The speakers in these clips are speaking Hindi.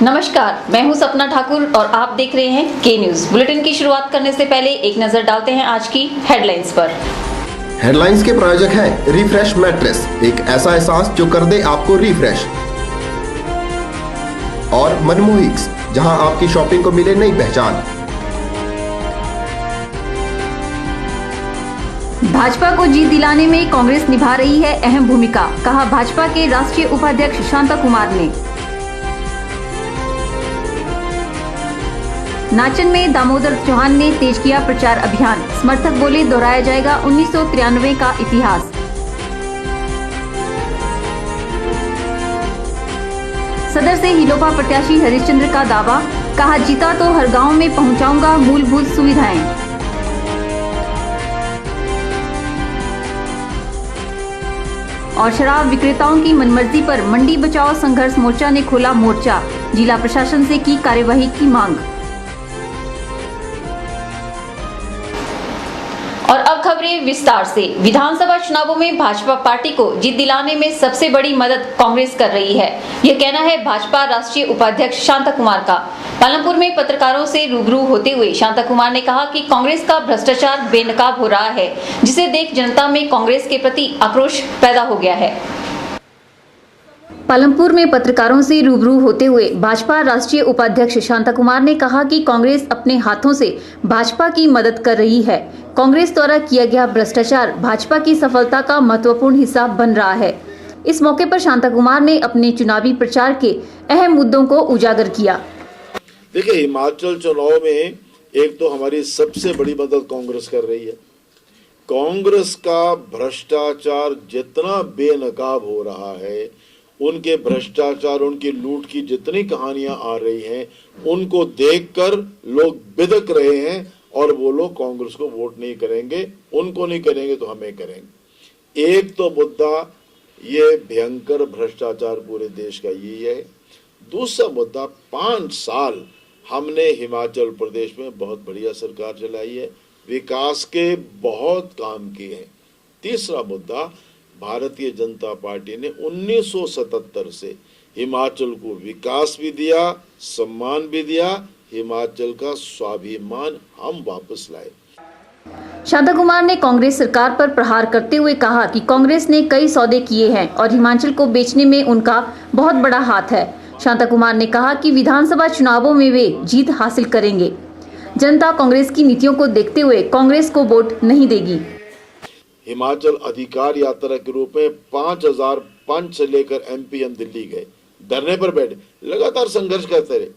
नमस्कार, मैं हूं सपना ठाकुर और आप देख रहे हैं के न्यूज। बुलेटिन की शुरुआत करने से पहले एक नजर डालते हैं आज की हेडलाइंस पर। हेडलाइंस के प्रायोजक हैं रिफ्रेश मैट्रेस, एक ऐसा एहसास जो कर दे आपको रिफ्रेश, और मनमोहिक्स, जहां आपकी शॉपिंग को मिले नई पहचान। भाजपा को जीत दिलाने में कांग्रेस निभा रही है अहम भूमिका, कहा भाजपा के राष्ट्रीय उपाध्यक्ष शांता कुमार ने। नाचन में दामोदर चौहान ने तेज किया प्रचार अभियान, समर्थक बोले दोहराया जाएगा 1993 का इतिहास। सदर से हिलोपा प्रत्याशी हरिश्चंद्र का दावा, कहा जीता तो हर गांव में पहुंचाऊंगा मूलभूत सुविधाएं। और शराब विक्रेताओं की मनमर्जी पर मंडी बचाओ संघर्ष मोर्चा ने खोला मोर्चा, जिला प्रशासन से की कार्यवाही की मांग। और अब खबरें विस्तार से। विधानसभा चुनावों में भाजपा पार्टी को जीत दिलाने में सबसे बड़ी मदद कांग्रेस कर रही है, यह कहना है भाजपा राष्ट्रीय उपाध्यक्ष शांता कुमार का। पालमपुर में पत्रकारों से रूबरू होते हुए शांता कुमार ने कहा कि कांग्रेस का भ्रष्टाचार बेनकाब हो रहा है, जिसे देख जनता में कांग्रेस के प्रति आक्रोश पैदा हो गया है। पालमपुर में पत्रकारों से रूबरू होते हुए भाजपा राष्ट्रीय उपाध्यक्ष शांता कुमार ने कहा कि कांग्रेस अपने हाथों से भाजपा की मदद कर रही है। कांग्रेस द्वारा किया गया भ्रष्टाचार भाजपा की सफलता का महत्वपूर्ण हिस्सा बन रहा है। इस मौके पर शांता कुमार ने अपने चुनावी प्रचार के अहम मुद्दों को उजागर किया। देखिए, हिमाचल चुनाव में एक तो हमारी सबसे बड़ी मदद कांग्रेस कर रही है। कांग्रेस का भ्रष्टाचार जितना बेनकाब हो रहा है, उनके भ्रष्टाचार, उनकी लूट की जितनी कहानियां आ रही हैं, उनको देखकर लोग बिदक रहे हैं और वो लोग कांग्रेस को वोट नहीं करेंगे। उनको नहीं करेंगे तो हमें करेंगे। एक तो मुद्दा ये भयंकर भ्रष्टाचार पूरे देश का यही है। दूसरा मुद्दा, 5 साल हमने हिमाचल प्रदेश में बहुत बढ़िया सरकार चलाई है, विकास के बहुत काम किए हैं। तीसरा मुद्दा, भारतीय जनता पार्टी ने 1977 से हिमाचल को विकास भी दिया, सम्मान भी दिया, हिमाचल का स्वाभिमान हम वापस लाए। शांता कुमार ने कांग्रेस सरकार पर प्रहार करते हुए कहा कि कांग्रेस ने कई सौदे किए हैं और हिमाचल को बेचने में उनका बहुत बड़ा हाथ है। शांता कुमार ने कहा कि विधानसभा चुनावों में वे जीत हासिल करेंगे। जनता कांग्रेस की नीतियों को देखते हुए कांग्रेस को वोट नहीं देगी। हिमाचल अधिकार यात्रा के रूप में 5000 पंच से लेकर एमपी हम दिल्ली गए, धरने पर बैठे, लगातार संघर्ष करते रहे।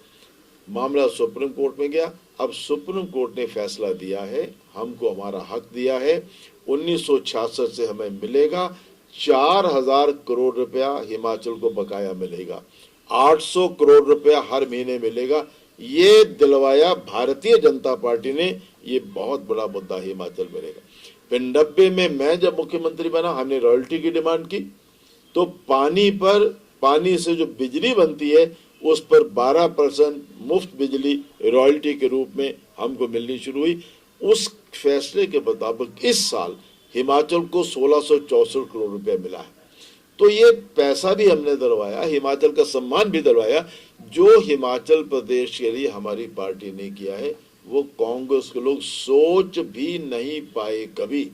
मामला सुप्रीम कोर्ट में गया। अब सुप्रीम कोर्ट ने फैसला दिया है, हमको हमारा हक दिया है। 1966 से हमें मिलेगा 4000 करोड़ रुपया हिमाचल को बकाया मिलेगा, 800 करोड़ रुपया हर महीने मिलेगा। ये दिलवाया भारतीय जनता पार्टी ने। ये बहुत बड़ा मुद्दा हिमाचल मिलेगा। फिर 90 में मैं जब मुख्यमंत्री बना, हमने रॉयल्टी की डिमांड की, तो पानी से जो बिजली बनती है उस पर 12% मुफ्त बिजली रॉयल्टी के रूप में हमको मिलनी शुरू हुई। उस फैसले के मुताबिक इस साल हिमाचल को 1664 करोड़ रुपया मिला है। तो ये पैसा भी हमने दिलवाया, हिमाचल का सम्मान भी दिलवाया। जो हिमाचल प्रदेश के लिए हमारी पार्टी ने किया है, वो कांग्रेस के लोग सोच भी नहीं पाए कभी।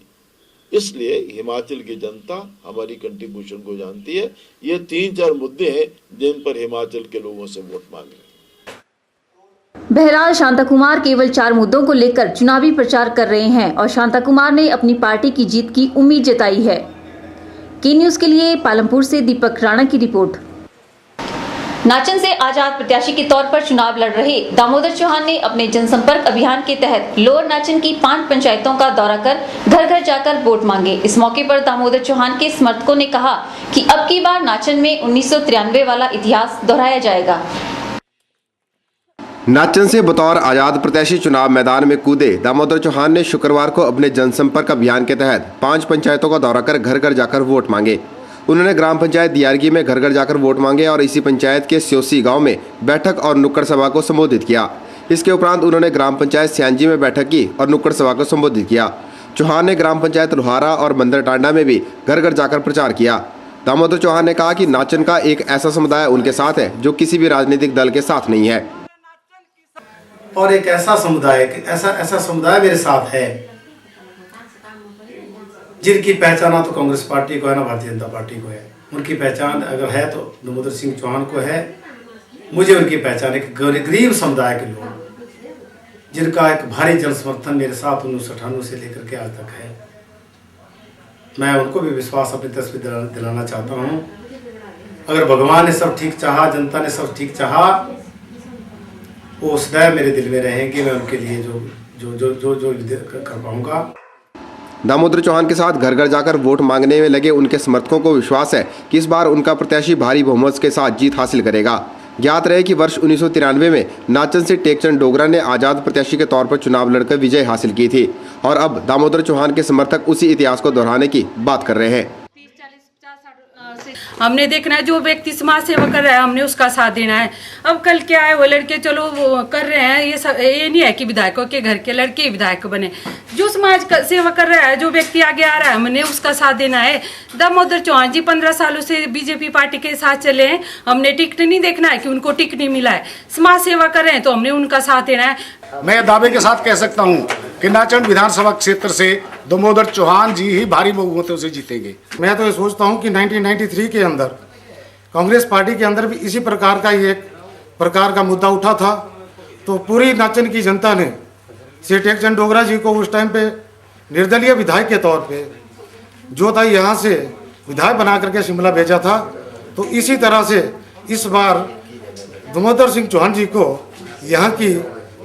इसलिए हिमाचल की जनता हमारी कंट्रीब्यूशन को जानती है। ये 3-4 मुद्दे हैं जिन पर हिमाचल के लोगों से वोट मांग रहे हैं। बहरहाल शांता कुमार केवल 4 मुद्दों को लेकर चुनावी प्रचार कर रहे हैं और शांता कुमार ने अपनी पार्टी की जीत की उम्मीद जताई है। के न्यूज के लिए पालमपुर से दीपक राणा की रिपोर्ट। नाचन से आजाद प्रत्याशी के तौर पर चुनाव लड़ रहे दामोदर चौहान ने अपने जनसंपर्क अभियान के तहत लोअर नाचन की 5 पंचायतों का दौरा कर घर घर जाकर वोट मांगे। इस मौके पर दामोदर चौहान के समर्थकों ने कहा कि अब की बार नाचन में 1993 वाला इतिहास दोहराया जाएगा। नाचन से बतौर आजाद प्रत्याशी चुनाव मैदान में कूदे दामोदर चौहान ने शुक्रवार को अपने जनसंपर्क अभियान के तहत 5 पंचायतों का दौरा कर घर घर जाकर वोट मांगे। उन्होंने ग्राम पंचायत दियारगी में घर घर जाकर वोट मांगे और इसी पंचायत के स्योसी गांव में बैठक और नुक्कड़ सभा को संबोधित किया। इसके उपरांत उन्होंने ग्राम पंचायत स्यांजी में बैठक की और नुक्कड़ सभा को संबोधित किया। चौहान ने ग्राम पंचायत लोहारा और मंदर टांडा में भी घर घर जाकर प्रचार किया। दामोदर चौहान ने कहा कि नाचन का एक ऐसा समुदाय उनके साथ है जो किसी भी राजनीतिक दल के साथ नहीं है। और एक ऐसा समुदाय मेरे साथ है जिनकी पहचान तो कांग्रेस पार्टी को है ना भारतीय जनता पार्टी को है। उनकी पहचान अगर है तो दामोदर सिंह चौहान को है। मुझे उनकी पहचान एक गरीब समुदाय के लोग जिनका एक भारी जन समर्थन मेरे साथ 1998 से लेकर के आज तक है। मैं उनको भी विश्वास अपनी तस्वीर दिलाना चाहता हूँ। अगर भगवान ने सब ठीक चाहा, जनता ने सब ठीक चाहा, वो सदैव मेरे दिल में रहेंगे। मैं उनके लिए जो कर पाऊंगा। दामोदर चौहान के साथ घर घर जाकर वोट मांगने में लगे उनके समर्थकों को विश्वास है कि इस बार उनका प्रत्याशी भारी बहुमत के साथ जीत हासिल करेगा। ज्ञात रहे कि वर्ष 1993 में नाचन से टेकचंद डोगरा ने आजाद प्रत्याशी के तौर पर चुनाव लड़कर विजय हासिल की थी और अब दामोदर चौहान के समर्थक उसी इतिहास को दोहराने की बात कर रहे हैं। हमने देखना है जो व्यक्ति समाज सेवा कर रहा है हमने उसका साथ देना है। अब कल क्या है वो लड़के चलो वो कर रहे हैं, ये नहीं है कि विधायकों के घर के लड़के विधायक बने। जो समाज सेवा कर रहा है, जो व्यक्ति आगे आ रहा है, हमने उसका साथ देना है। दामोदर चौहान जी 15 सालों से बीजेपी पार्टी के साथ चले हैं। हमने टिकट नहीं देखना है कि उनको टिकट नहीं मिला है। समाज सेवा कर रहे हैं तो हमने उनका साथ देना है। मैं दावे के साथ कह सकता हूं कि नाचन विधानसभा क्षेत्र से दामोदर चौहान जी ही भारी बहुमतों से जीतेंगे। मैं तो ये सोचता हूं कि 1993 के अंदर कांग्रेस पार्टी के अंदर भी इसी प्रकार का ही एक प्रकार का मुद्दा उठा था, तो पूरी नाचन की जनता ने श्री टेकचंद डोगरा जी को उस टाइम पे निर्दलीय विधायक के तौर पे जो था यहाँ से विधायक बना करके शिमला भेजा था। तो इसी तरह से इस बार दामोदर सिंह चौहान जी को यहाँ की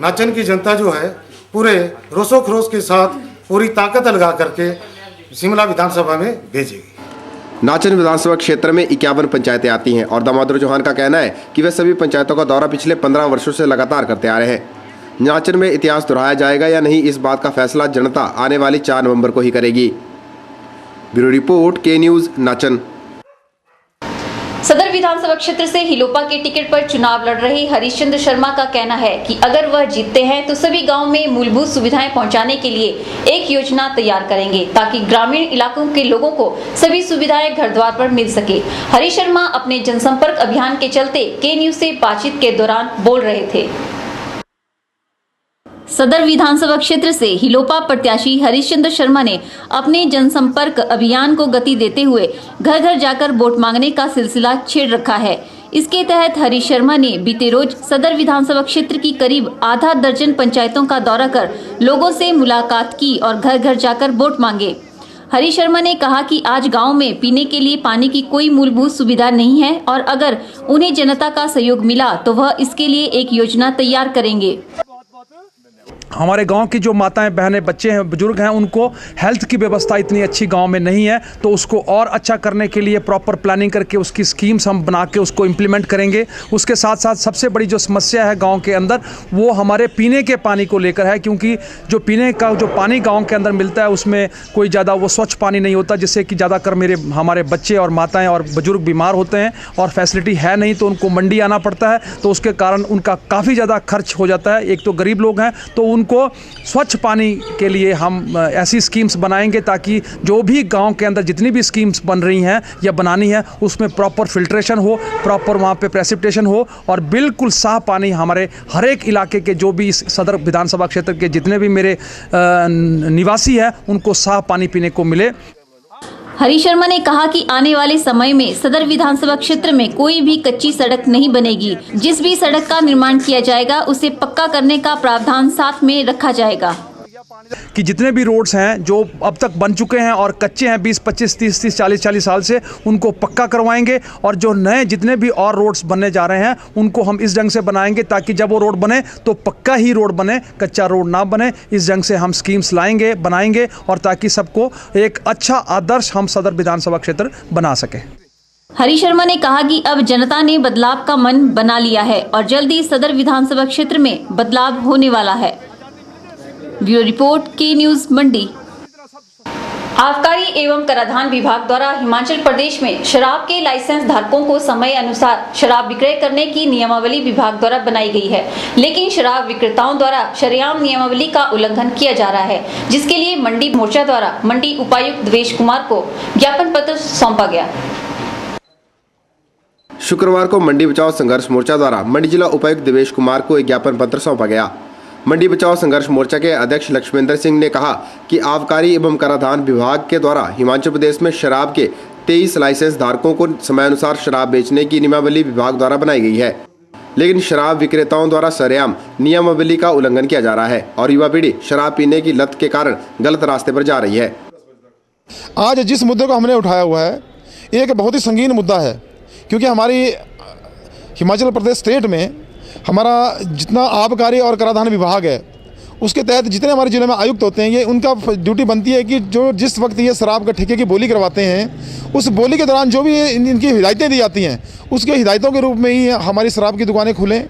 नाचन की जनता जो है पूरे रोशो खरोश के साथ पूरी ताकत लगा करके शिमला विधानसभा में भेजेगी। नाचन विधानसभा क्षेत्र में 51 पंचायतें आती हैं और दामोदर चौहान का कहना है कि वे सभी पंचायतों का दौरा पिछले 15 वर्षों से लगातार करते आ रहे हैं। नाचन में इतिहास दोहराया जाएगा या नहीं, इस बात का फैसला जनता आने वाली 4 नवंबर को ही करेगी। ब्यूरो रिपोर्ट, के न्यूज़, नाचन। सदर विधानसभा क्षेत्र से हिलोपा के टिकट पर चुनाव लड़ रहे हरीशचंद्र शर्मा का कहना है कि अगर वह जीतते हैं तो सभी गांव में मूलभूत सुविधाएं पहुंचाने के लिए एक योजना तैयार करेंगे ताकि ग्रामीण इलाकों के लोगों को सभी सुविधाएं घर द्वार पर मिल सके। हरीश शर्मा अपने जनसंपर्क अभियान के चलते के न्यूज़ से बातचीत के दौरान बोल रहे थे। सदर विधानसभा क्षेत्र से हिलोपा प्रत्याशी हरीशचंद्र शर्मा ने अपने जनसंपर्क अभियान को गति देते हुए घर घर जाकर वोट मांगने का सिलसिला छेड़ रखा है। इसके तहत हरीश शर्मा ने बीते रोज सदर विधानसभा क्षेत्र की करीब आधा दर्जन पंचायतों का दौरा कर लोगों से मुलाकात की और घर घर जाकर वोट मांगे। हरीश शर्मा ने कहा कि आज गांव में पीने के लिए पानी की कोई मूलभूत सुविधा नहीं है और अगर उन्हें जनता का सहयोग मिला तो वह इसके लिए एक योजना तैयार करेंगे। हमारे गांव की जो माताएं, बहनें, बच्चे हैं, बुजुर्ग हैं, उनको हेल्थ की व्यवस्था इतनी अच्छी गांव में नहीं है, तो उसको और अच्छा करने के लिए प्रॉपर प्लानिंग करके उसकी स्कीम्स हम बना के उसको इम्प्लीमेंट करेंगे। उसके साथ साथ सबसे बड़ी जो समस्या है गांव के अंदर वो हमारे पीने के पानी को लेकर है, क्योंकि जो पीने का जो पानी गाँव के अंदर मिलता है उसमें कोई ज़्यादा वो स्वच्छ पानी नहीं होता, जिससे कि ज़्यादातर हमारे बच्चे और माताएँ और बुजुर्ग बीमार होते हैं और फैसिलिटी है नहीं तो उनको मंडी आना पड़ता है, तो उसके कारण उनका काफ़ी ज़्यादा खर्च हो जाता है। एक तो गरीब लोग हैं तो उनको स्वच्छ पानी के लिए हम ऐसी स्कीम्स बनाएंगे ताकि जो भी गांव के अंदर जितनी भी स्कीम्स बन रही हैं या बनानी है उसमें प्रॉपर फिल्ट्रेशन हो, प्रॉपर वहाँ पे प्रेसिपिटेशन हो और बिल्कुल साफ पानी हमारे हर एक इलाके के जो भी इस सदर विधानसभा क्षेत्र के जितने भी मेरे निवासी हैं उनको साफ पानी पीने को मिले। हरीश शर्मा ने कहा कि आने वाले समय में सदर विधानसभा क्षेत्र में कोई भी कच्ची सड़क नहीं बनेगी। जिस भी सड़क का निर्माण किया जाएगा उसे पक्का करने का प्रावधान साथ में रखा जाएगा। कि जितने भी रोड्स हैं जो अब तक बन चुके हैं और कच्चे हैं 20, 25, 30, 40 साल से, उनको पक्का करवाएंगे और जो नए जितने भी और रोड्स बनने जा रहे हैं उनको हम इस ढंग से बनाएंगे ताकि जब वो रोड बने तो पक्का ही रोड बने, कच्चा रोड ना बने। इस ढंग से हम स्कीम्स लाएंगे, बनाएंगे और ताकि सबको एक अच्छा आदर्श हम सदर विधानसभा क्षेत्र बना सके। हरीश शर्मा ने कहा कि अब जनता ने बदलाव का मन बना लिया है और जल्द ही सदर विधानसभा क्षेत्र में बदलाव होने वाला है। ब्यूरो रिपोर्ट, के न्यूज़, मंडी। आबकारी एवं कराधान विभाग द्वारा हिमाचल प्रदेश में शराब के लाइसेंस धारकों को समय अनुसार शराब विक्रय करने की नियमावली विभाग द्वारा बनाई गई है, लेकिन शराब विक्रेताओं द्वारा शरेआम नियमावली का उल्लंघन किया जा रहा है, जिसके लिए मंडी मोर्चा द्वारा मंडी उपायुक्त देवेश कुमार को ज्ञापन पत्र सौंपा गया। शुक्रवार को मंडी बचाओ संघर्ष मोर्चा द्वारा मंडी जिला उपायुक्त देवेश कुमार को एक ज्ञापन पत्र सौंपा गया। मंडी बचाओ संघर्ष मोर्चा के अध्यक्ष लक्ष्मेंद्र सिंह ने कहा कि आबकारी एवं कराधान विभाग के द्वारा हिमाचल प्रदेश में शराब के 23 लाइसेंस धारकों को समयानुसार शराब बेचने की नियमावली विभाग द्वारा बनाई गई है, लेकिन शराब विक्रेताओं द्वारा सरेआम नियमावली का उल्लंघन किया जा रहा है और युवा पीढ़ी शराब पीने की लत के कारण गलत रास्ते पर जा रही है। आज जिस मुद्दे को हमने उठाया हुआ है एक बहुत ही संगीन मुद्दा है, क्योंकि हमारी हिमाचल प्रदेश स्टेट में हमारा जितना आबकारी और कराधान विभाग है उसके तहत जितने हमारे जिले में आयुक्त होते हैं, ये उनका ड्यूटी बनती है कि जो जिस वक्त ये शराब का ठेके की बोली करवाते हैं उस बोली के दौरान जो भी इनकी हिदायतें दी जाती हैं उसके हिदायतों के रूप में ही हमारी शराब की दुकानें खुलें।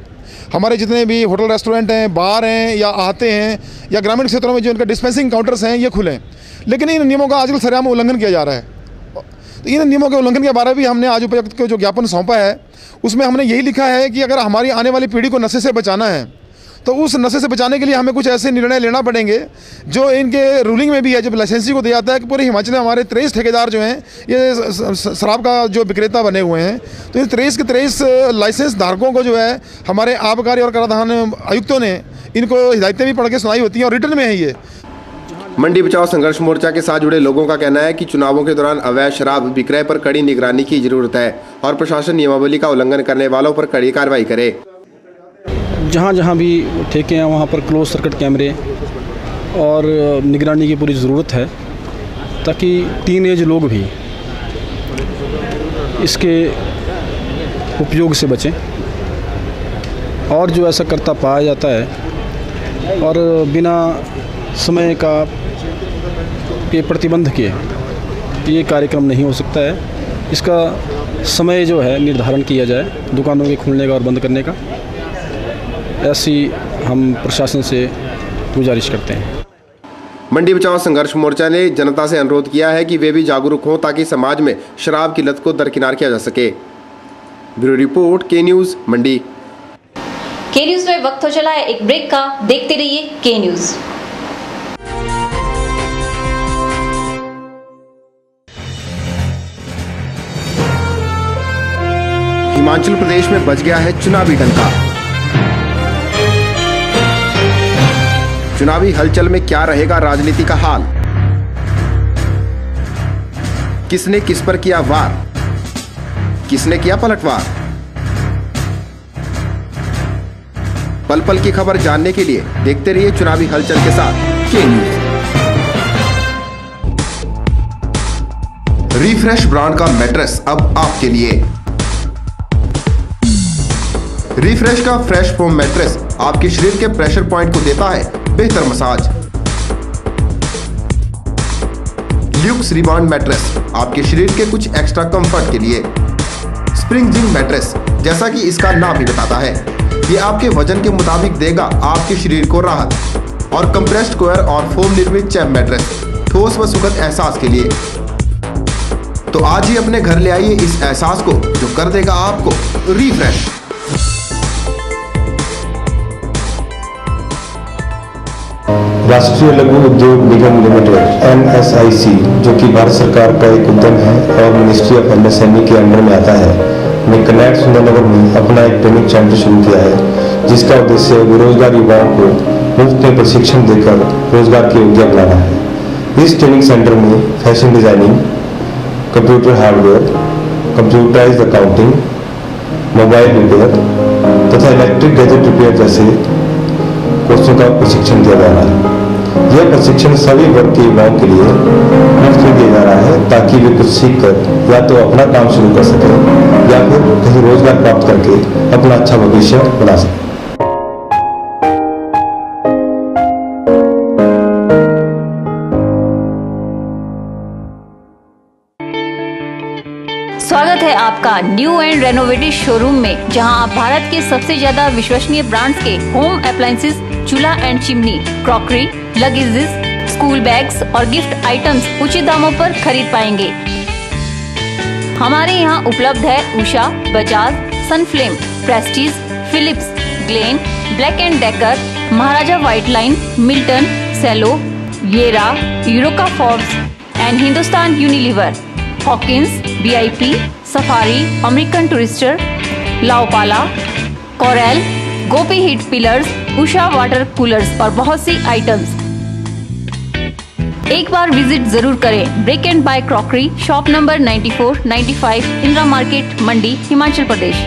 हमारे जितने भी होटल रेस्टोरेंट हैं, बार हैं या आहते हैं या ग्रामीण क्षेत्रों में जो इनका डिस्पेंसिंग काउंटर्स हैं ये खुलें, लेकिन इन नियमों का आजकल सरेआम उल्लंघन किया जा रहा है। तो इन नियमों के उल्लंघन के बारे में भी हमने आज उपायुक्त को जो ज्ञापन सौंपा है उसमें हमने यही लिखा है कि अगर हमारी आने वाली पीढ़ी को नशे से बचाना है तो उस नशे से बचाने के लिए हमें कुछ ऐसे निर्णय लेना पड़ेंगे जो इनके रूलिंग में भी है। जब लाइसेंसी को दिया जाता है कि पूरे हिमाचल में हमारे 23 ठेकेदार जो हैं ये शराब का जो विक्रेता बने हुए हैं, तो इन 23 के 23 लाइसेंस धारकों को जो है हमारे आबकारी और कराधान आयुक्तों ने इनको हिदायतें भी पढ़ के सुनाई होती हैं और रिटर्न में है ये। मंडी बचाओ संघर्ष मोर्चा के साथ जुड़े लोगों का कहना है कि चुनावों के दौरान अवैध शराब विक्रय पर कड़ी निगरानी की जरूरत है और प्रशासन नियमावली का उल्लंघन करने वालों पर कड़ी कार्रवाई करे। जहाँ जहाँ भी ठेके हैं वहाँ पर क्लोज सर्किट कैमरे और निगरानी की पूरी ज़रूरत है, ताकि टीनेज लोग भी इसके उपयोग से बचें। और जो ऐसा करता पाया जाता है और बिना समय का ये प्रतिबंध किए ये कार्यक्रम नहीं हो सकता है। इसका समय जो है निर्धारण किया जाए दुकानों के खुलने का और बंद करने का, ऐसी हम प्रशासन से गुजारिश करते हैं। मंडी बचाओ संघर्ष मोर्चा ने जनता से अनुरोध किया है कि वे भी जागरूक हों ताकि समाज में शराब की लत को दरकिनार किया जा सके। ब्यूरो रिपोर्ट, के न्यूज़, मंडी। के न्यूज़ में वक्त हो चला है एक ब्रेक का। देखते रहिए के न्यूज़। हिमाचल प्रदेश में बज गया है चुनावी डंका। चुनावी हलचल में क्या रहेगा राजनीति का हाल? किसने किस पर किया वार? किसने किया पलटवार? पल पल की खबर जानने के लिए देखते रहिए चुनावी हलचल के साथ के न्यूज़। रिफ्रेश ब्रांड का मैट्रेस अब आपके लिए। रिफ्रेश का फ्रेश फोम मैट्रेस आपके शरीर के प्रेशर पॉइंट को देता है बेहतर मसाज। ल्यूक्स रिबाउंड मैट्रेस आपके शरीर के कुछ एक्स्ट्रा कंफर्ट के लिए। स्प्रिंग जिंग मैट्रेस, जैसा कि इसका नाम ही बताता है, ये आपके वजन के मुताबिक देगा आपके शरीर को राहत। और कंप्रेस्ड कोयर और फोम निर्मित चैम्प मैट्रेस ठोस व सुखद एहसास के लिए। तो आज ही अपने घर ले आइए इस एहसास को जो कर देगा आपको रिफ्रेश। राष्ट्रीय लघु उद्योग निगम लिमिटेड NSIC, जो कि भारत सरकार का एक उद्यम है और मिनिस्ट्री ऑफ MSME के अंडर में आता है, ने कनेक्ट सुंदरनगर में अपना एक ट्रेनिंग सेंटर शुरू किया है, जिसका उद्देश्य बेरोजगार युवाओं को मुफ्त में प्रशिक्षण देकर रोजगार के योग्य बनाना है। इस ट्रेनिंग सेंटर में fashion designing, computer hardware, computerised accounting, mobile repair तथा इलेक्ट्रिक गैजेट रिपेयर जैसे कोर्सों का प्रशिक्षण दिया जा रहा है। यह प्रशिक्षण सभी वर्ग के युवाओं के लिए मुफ्त में दिया जा रहा है, ताकि वे कुछ सीखकर या तो अपना काम शुरू कर सकें या फिर कहीं रोजगार प्राप्त करके अपना अच्छा भविष्य बना सकें। स्वागत है आपका न्यू एंड रेनोवेटेड शोरूम में, जहां आप भारत के सबसे ज्यादा विश्वसनीय ब्रांड्स के होम अप्लायंसेस, चूल्हा and chimney, crockery, luggages, school bags और गिफ्ट आइटम्स उचित दामों पर खरीद पाएंगे। हमारे यहाँ उपलब्ध है Usha, Bajaj, Sunflame, Prestige, Philips, Glen, Black and Decker, Maharaja White Line, Milton, Cello, Yera, Eureka Forbes and Hindustan Unilever, Hawkins, VIP, Safari, American Tourister, LaOpala, Coral, Gopi heat pillars, Usha water coolers और बहुत सी आइटम्स। एक बार विजिट जरूर करें। Break and bye crockery, shop number 94, 95, Indira market, Mandi, Himachal Pradesh.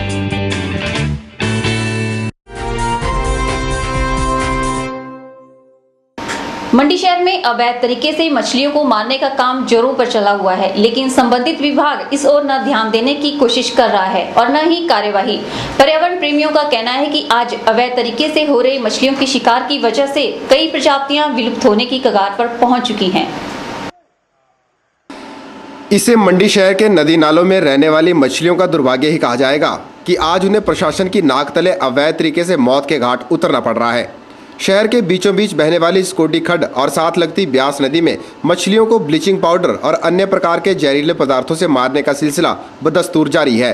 Mandi शहर में अवैध तरीके से मछलियों को मारने का काम जोरों पर चला हुआ है, लेकिन संबंधित विभाग इस ओर न ध्यान देने की कोशिश कर रहा है और न ही कार्यवाही। पर्यावरण प्रेमियों का कहना है कि आज अवैध तरीके से हो रहे मछलियों के शिकार की वजह से कई प्रजातियां विलुप्त होने की कगार पर पहुंच चुकी हैं। इसे मंडी शहर के नदी नालों में रहने वाली मछलियों का दुर्भाग्य ही कहा जाएगा कि आज उन्हें प्रशासन की नाक तले अवैध तरीके से मौत के घाट उतरना पड़ रहा है। शहर के बीचों बीच बहने वाली स्कोटी खड्ड और साथ लगती ब्यास नदी में मछलियों को ब्लीचिंग पाउडर और अन्य प्रकार के जहरीले पदार्थों से मारने का सिलसिला बदस्तूर जारी है,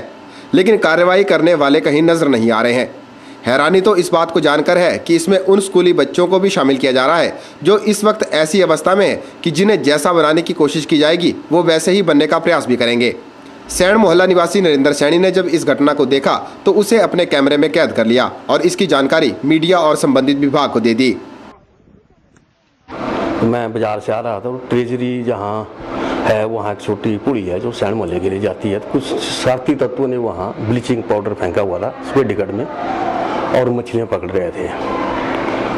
लेकिन कार्रवाई करने वाले कहीं नजर नहीं आ रहे हैं। हैरानी तो इस बात को जानकर है कि इसमें उन स्कूली बच्चों को भी शामिल किया जा रहा है जो इस वक्त ऐसी अवस्था में है कि जिन्हें जैसा बनाने की कोशिश की जाएगी वो वैसे ही बनने का प्रयास भी करेंगे। सैण मोहल्ला निवासी नरेंद्र सैनी ने जब इस घटना को देखा तो उसे अपने कैमरे में कैद कर लिया और इसकी जानकारी मीडिया और संबंधित विभाग को दे दी। मैं बाजार से आ रहा था, ट्रेजरी जहाँ है वहाँ एक छोटी पुली है जो सैण मोहल्ले के लिए जाती है। कुछ शरारती तत्वों ने वहाँ ब्लीचिंग पाउडर फेंका हुआ था स्पेड डिकट में और मछलियाँ पकड़ रहे थे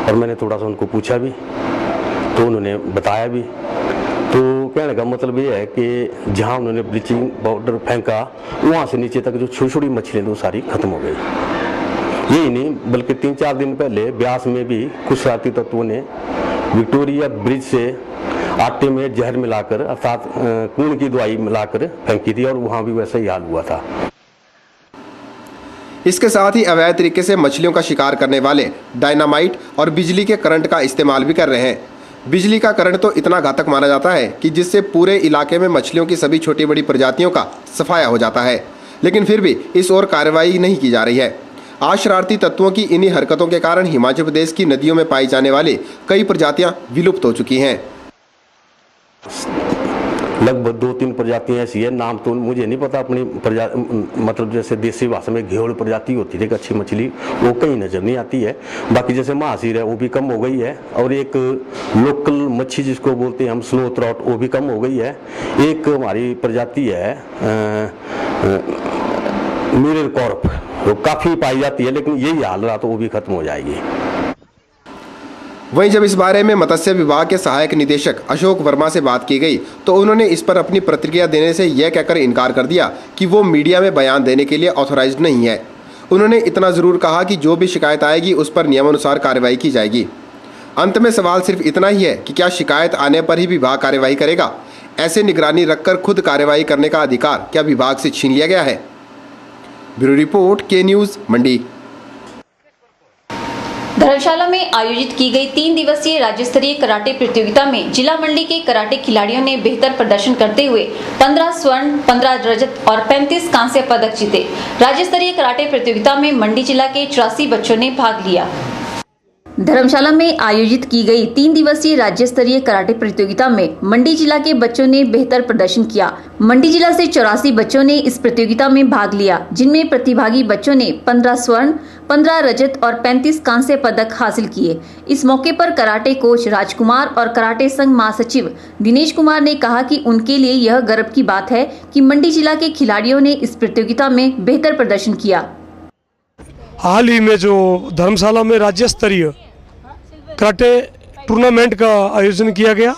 और मैंने थोड़ा सा उनको पूछा भी तो उन्होंने बताया भी। तो कहने का मतलब ये है कि जहाँ उन्होंने ब्लीचिंग पाउडर फेंका वहाँ से नीचे तक जो छोटी छोटी मछलियाँ तो सारी खत्म हो गई। यही नहीं बल्कि 3-4 दिन पहले ब्यास में भी कुछ शरारती तत्वों ने विक्टोरिया ब्रिज से आटे में जहर मिलाकर अर्थात खून की दवाई मिलाकर फेंकी थी और वहाँ भी वैसा ही हाल हुआ था। इसके साथ ही अवैध तरीके से मछलियों का शिकार करने वाले डायनामाइट और बिजली के करंट का इस्तेमाल भी कर रहे हैं। बिजली का करंट तो इतना घातक माना जाता है कि जिससे पूरे इलाके में मछलियों की सभी छोटी बड़ी प्रजातियों का सफाया हो जाता है, लेकिन फिर भी इस ओर कार्रवाई नहीं की जा रही है। आज शरारती तत्वों की इन्हीं हरकतों के कारण हिमाचल प्रदेश की नदियों में पाई जाने वाली कई प्रजातियां विलुप्त हो चुकी हैं। लगभग 2-3 प्रजातियां ऐसी है, नाम तो मुझे नहीं पता अपनी मतलब जैसे देसी भाषा में घेवड़ प्रजाति होती है, एक अच्छी मछली वो कहीं नजर नहीं आती है। बाकी जैसे महासीर है वो भी कम हो गई है और एक लोकल मच्छी जिसको बोलते हैं हम स्नो ट्रॉट वो भी कम हो गई है। एक हमारी प्रजाति है मिरर कॉर्प वो काफ़ी पाई जाती है, लेकिन यही हाल रहा तो वो भी खत्म हो जाएगी। वहीं जब इस बारे में मत्स्य विभाग के सहायक निदेशक अशोक वर्मा से बात की गई तो उन्होंने इस पर अपनी प्रतिक्रिया देने से यह कहकर इनकार कर दिया कि वो मीडिया में बयान देने के लिए ऑथोराइज्ड नहीं है। उन्होंने इतना ज़रूर कहा कि जो भी शिकायत आएगी उस पर नियमानुसार कार्रवाई की जाएगी। अंत में सवाल सिर्फ इतना ही है कि क्या शिकायत आने पर ही विभाग कार्रवाई करेगा? ऐसे निगरानी रखकर खुद कार्रवाई करने का अधिकार क्या विभाग से छीन लिया गया है? ब्यूरो रिपोर्ट, के न्यूज़, मंडी। धर्मशाला में आयोजित की गई 3 दिवसीय राज्य स्तरीय कराटे प्रतियोगिता में जिला मंडी के कराटे खिलाड़ियों ने बेहतर प्रदर्शन करते हुए 15 स्वर्ण, 15 रजत और 35 कांस्य पदक जीते। राज्य स्तरीय कराटे प्रतियोगिता में मंडी जिला के 84 बच्चों ने भाग लिया। धर्मशाला में आयोजित की गई 3 दिवसीय राज्य स्तरीय कराटे प्रतियोगिता में मंडी जिला के बच्चों ने बेहतर प्रदर्शन किया। मंडी जिला से 84 बच्चों ने इस प्रतियोगिता में भाग लिया, जिनमें प्रतिभागी बच्चों ने 15 स्वर्ण, 15 रजत और 35 कांस्य पदक हासिल किए। इस मौके पर कराटे कोच राजकुमार और कराटे संघ महासचिव दिनेश कुमार ने कहा कि उनके लिए यह गर्व की बात है कि मंडी जिला के खिलाड़ियों ने इस प्रतियोगिता में बेहतर प्रदर्शन किया। हाल ही में जो धर्मशाला में राज्य स्तरीय कराटे टूर्नामेंट का आयोजन किया गया,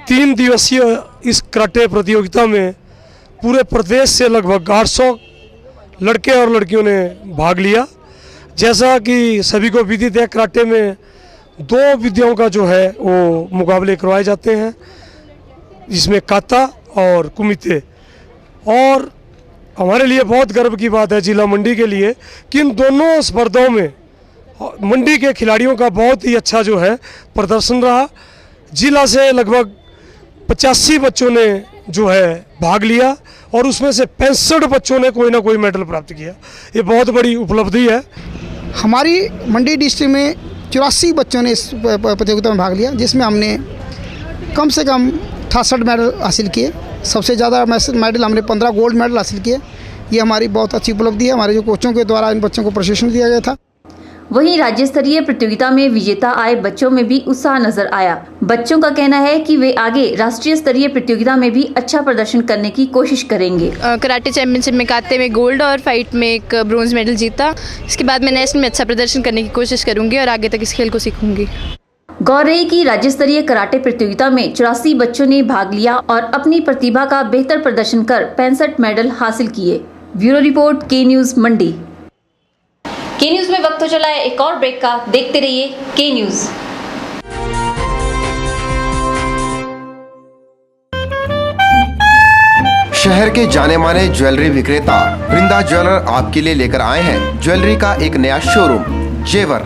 3 दिवसीय इस कराटे प्रतियोगिता में पूरे प्रदेश से लगभग 800 लड़के और लड़कियों ने भाग लिया। जैसा कि सभी को विदित है, कराटे में 2 विद्याओं का जो है वो मुकाबले करवाए जाते हैं, जिसमें काता और कुमिते। और हमारे लिए बहुत गर्व की बात है जिला मंडी के लिए कि इन दोनों स्पर्धाओं में मंडी के खिलाड़ियों का बहुत ही अच्छा जो है प्रदर्शन रहा। जिला से लगभग 85 बच्चों ने जो है भाग लिया और उसमें से 65 बच्चों ने कोई ना कोई मेडल प्राप्त किया। ये बहुत बड़ी उपलब्धि है। हमारी मंडी डिस्ट्रिक्ट में 84 बच्चों ने इस प्रतियोगिता में भाग लिया, जिसमें हमने कम से कम 68 मेडल हासिल किए। सबसे ज़्यादा मेडल हमने 15 गोल्ड मेडल हासिल किए। ये हमारी बहुत अच्छी उपलब्धि है। हमारे जो कोचों के द्वारा इन बच्चों को प्रशिक्षण दिया गया था। वहीं राज्य स्तरीय प्रतियोगिता में विजेता आए बच्चों में भी उत्साह नजर आया। बच्चों का कहना है कि वे आगे राष्ट्रीय स्तरीय प्रतियोगिता में भी अच्छा प्रदर्शन करने की कोशिश करेंगे। कराटे चैंपियनशिप में काते में गोल्ड और फाइट में एक ब्रोंज मेडल जीता। इसके बाद मैं नेशनल में अच्छा प्रदर्शन करने की कोशिश करूंगी और आगे तक इस खेल को सीखूंगी। गौर रही कि राज्य स्तरीय कराटे प्रतियोगिता में 84 बच्चों ने भाग लिया और अपनी प्रतिभा का बेहतर प्रदर्शन कर 65 मेडल हासिल किए। ब्यूरो रिपोर्ट, के न्यूज मंडी। के न्यूज में वक्त हो चला है एक और ब्रेक का। देखते रहिए के न्यूज। शहर के जाने माने ज्वेलरी विक्रेता वृंदा ज्वेलर आपके लिए लेकर आए हैं ज्वेलरी का एक नया शोरूम जेवर,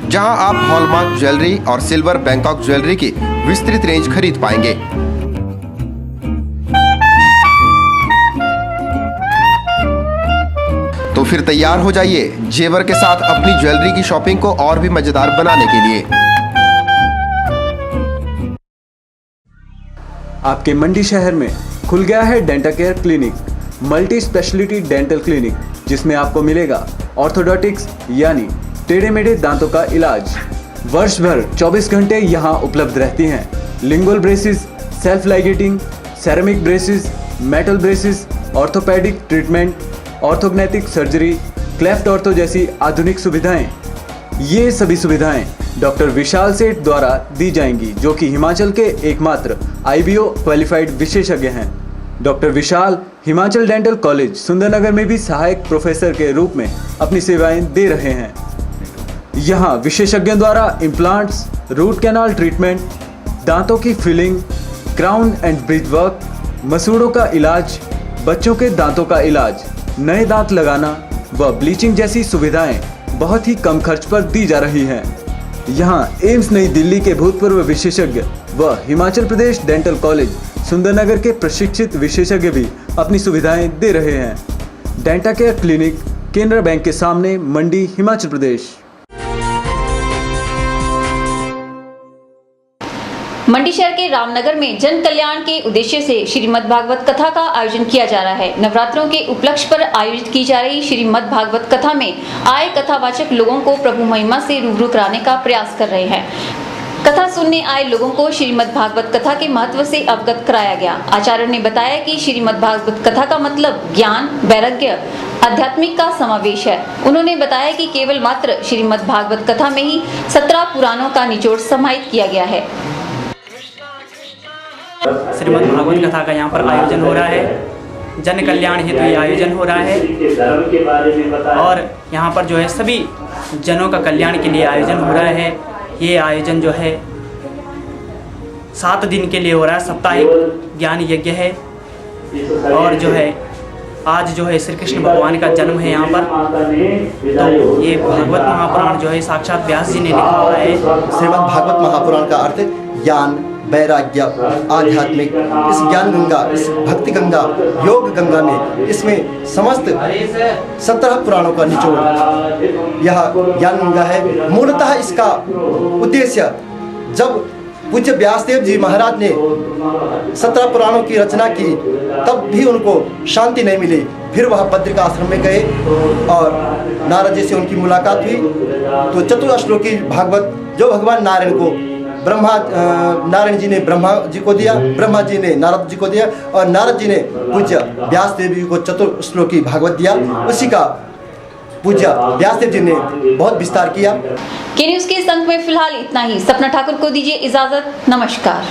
जहां आप हॉलमार्क ज्वेलरी और सिल्वर बैंकॉक ज्वेलरी की विस्तृत रेंज खरीद पाएंगे। तो फिर तैयार हो जाइए जेवर के साथ अपनी ज्वेलरी की शॉपिंग को और भी मजेदार बनाने के लिए। आपके मंडी शहर में खुल गया है dental care clinic, multi speciality dental clinic, जिसमें आपको मिलेगा ऑर्थोडोंटिक्स यानी टेढ़े मेढ़े दांतों का इलाज। वर्ष भर 24 घंटे यहाँ उपलब्ध रहती हैं। Lingual braces, self ligating, ceramic braces, metal braces, orthopaedic treatment, orthognathic surgery, cleft ortho जैसी आधुनिक सुविधाएं। ये सभी सुविधाएं डॉक्टर विशाल सेठ द्वारा दी जाएंगी, जो कि हिमाचल के एकमात्र IBO क्वालिफाइड विशेषज्ञ हैं। डॉक्टर विशाल हिमाचल डेंटल कॉलेज सुंदरनगर में भी सहायक प्रोफेसर के रूप में अपनी सेवाएं दे रहे हैं। यहाँ विशेषज्ञों द्वारा इम्प्लांट्स, रूट कैनाल ट्रीटमेंट, दांतों की filling, crown and bridge work, मसूड़ों का इलाज, बच्चों के दांतों का इलाज, नए दांत लगाना व ब्लीचिंग जैसी सुविधाएं बहुत ही कम खर्च पर दी जा रही हैं। यहाँ एम्स नई दिल्ली के भूतपूर्व विशेषज्ञ व हिमाचल प्रदेश डेंटल कॉलेज सुंदरनगर के प्रशिक्षित विशेषज्ञ भी अपनी सुविधाएं दे रहे हैं। Denta care clinic, Canara bank के सामने, मंडी, हिमाचल प्रदेश। मंडी शहर के रामनगर में जन कल्याण के उद्देश्य से श्रीमद् भागवत कथा का आयोजन किया जा रहा है। नवरात्रों के उपलक्ष्य पर आयोजित की जा रही श्रीमद् भागवत कथा में आए कथावाचक लोगों को प्रभु महिमा से रूबरू कराने का प्रयास कर रहे हैं। कथा सुनने आए लोगों को श्रीमद् भागवत कथा के महत्व से अवगत कराया गया। आचार्य ने बताया कि श्रीमद् भागवत कथा का मतलब ज्ञान, वैराग्य, आध्यात्मिक का समावेश है। उन्होंने बताया कि केवल मात्र श्रीमद् भागवत कथा में ही 17 पुराणों का निचोड़ समाहित किया गया है। श्रीमद् भागवत कथा का यहाँ पर आयोजन हो रहा है। जन कल्याण हेतु ये आयोजन हो रहा है और यहाँ पर जो है सभी जनों का कल्याण के लिए आयोजन हो रहा है। ये आयोजन जो है 7 दिन के लिए हो रहा है। साप्ताहिक ज्ञान यज्ञ है और जो है आज जो है श्री कृष्ण भगवान का जन्म है यहाँ पर। तो ये भागवत महापुराण जो है साक्षात व्यास जी ने लिखा हुआ है। श्रीमद् भागवत महापुराण का अर्थ ज्ञान, वैराग्य, आध्यात्मिक। इस ज्ञान गंगा, इस भक्ति गंगा, योग गंगा में इसमें समस्त 17 पुराणों का निचोड़ यह ज्ञान गंगा है। मूलतः इसका उद्देश्य जब पूज्य व्यासदेव जी महाराज ने 17 पुराणों की रचना की तब भी उनको शांति नहीं मिली। फिर वह बद्रिका आश्रम में गए और नारद जी से उनकी मुलाकात हुई। तो चतुर्श्लोकी भागवत जो भगवान नारायण को नारायण जी ने ब्रह्मा जी को दिया, ब्रह्मा जी ने नारद जी को दिया और नारद जी ने पूज्य व्यासदेव जी को चतुर्श्लोकी भागवत दिया। उसी का पूज्य व्यासदेव जी ने बहुत विस्तार किया। के न्यूज के इस अंक में फिलहाल इतना ही। सपना ठाकुर को दीजिए इजाजत। नमस्कार।